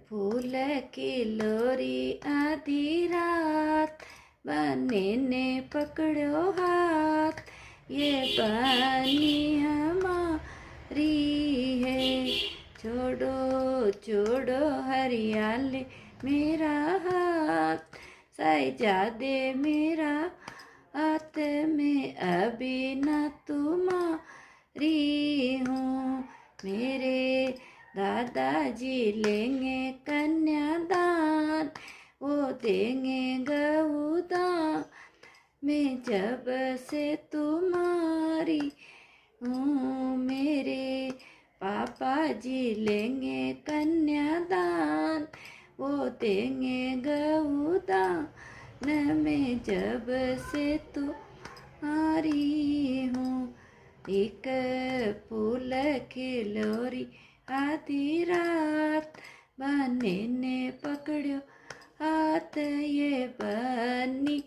फूल की लोरी आधी रात, बने ने पकड़ो हाथ, ये बनी हमारी है। छोड़ो छोड़ो हरियाली मेरा हाथ, साहिबजादे मेरा हाथ में अभी न तुम्हारी हूँ। मेरे दादाजी लेंगे कन्यादान, वो देंगे गऊदान, मैं जब से तुम्हारी हूँ। मेरे पापा जी लेंगे कन्यादान, वो देंगे गऊदान, मैं जब से तुम्हारी हूँ। एक फूल की लोरी आधी रात, बने ने पकड़ो हाथ, ये बनी